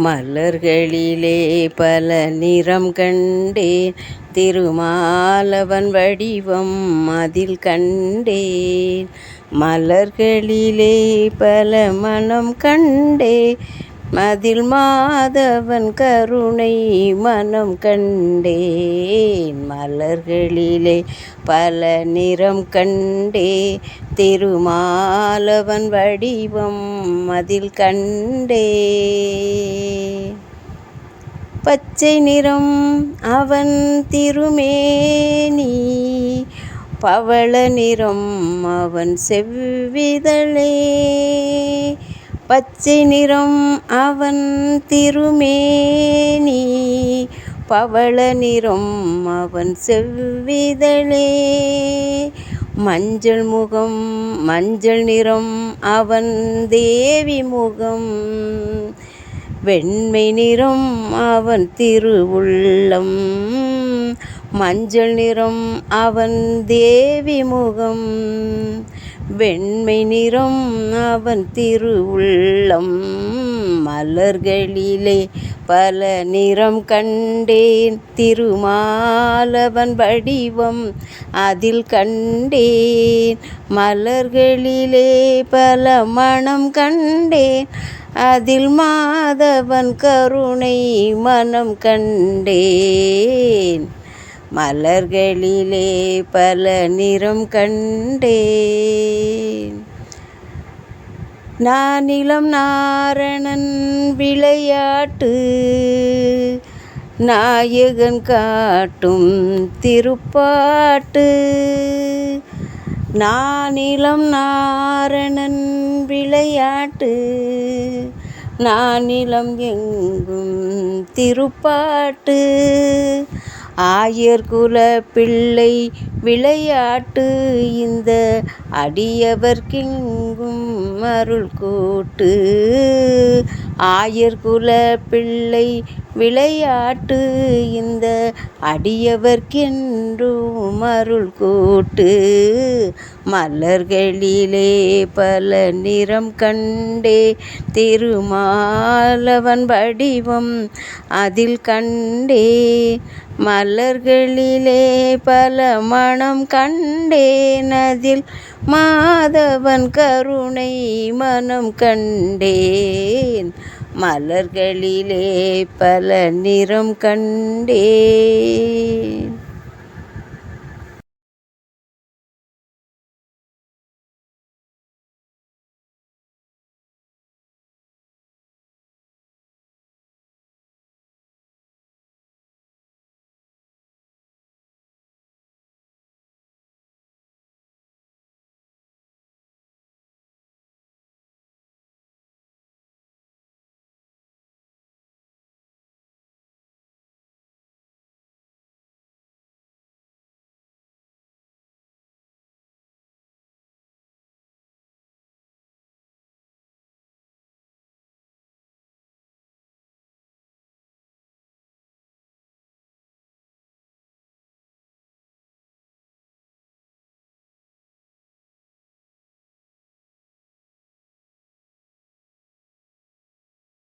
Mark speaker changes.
Speaker 1: மலர்களிலே பல நிறம் கண்டேன், திருமாலவன் வடிவம் அதில் கண்டேன். மலர்களிலே பல மனம் கண்டேன், அதில் மாதவன் கருணை மனம் கண்டேன். மலர்களிலே பல நிறம் கண்டேன், திருமாலவன் வடிவம் அதில் கண்டேன். பச்சை நிறம் அவன் திருமேனி, பவள நிறம் அவன் செவ்விதழே. பச்சை நிறம் அவன் திருமேனி, பவள நிறம் அவன் செவ்விதழே. மஞ்சள் முகம் மஞ்சள் நிறம் அவன் தேவி முகம், வெண்மை நிறம் அவன் திருவுள்ளம். மஞ்சள் நிறம் அவன் தேவி முகம், வெண்மை நிறம் அவன் திருவுள்ளம். மலர்களிலே பல நிறம் கண்டேன், திருமாலவன் வடிவம் அதில் கண்டேன். மலர்களிலே பல மனம் கண்டேன், அதில் மாதவன் கருணை மனம் கண்டேன். மலர்களிலே பல நிறம் கண்டேன். நானிலம் நாரணன் விளையாட்டு, நாயகன் காட்டும் திருப்பாட்டு. நானிலம் நாரணன் விளையாட்டு, நானிலம் எங்கும் திருப்பாட்டு. ஆயர்குல பிள்ளை விளையாட்டு, இந்த அடியவர்க்கெங்கும் அருள் கூட்டு. ஆயர்குல பிள்ளை விளையாட்டு, இந்த அடியவர்க்கென்றும் அருள் கூட்டு. மலர்களிலே பல நிறம் கண்டே, திருமாலவன் வடிவம் அதில் கண்டே. மலர்களிலே பல மனம் கண்டேன், அதில் மாதவன் கருணை மனம் கண்டேன். மலர்களிலே பல நிறம் கண்டேன்.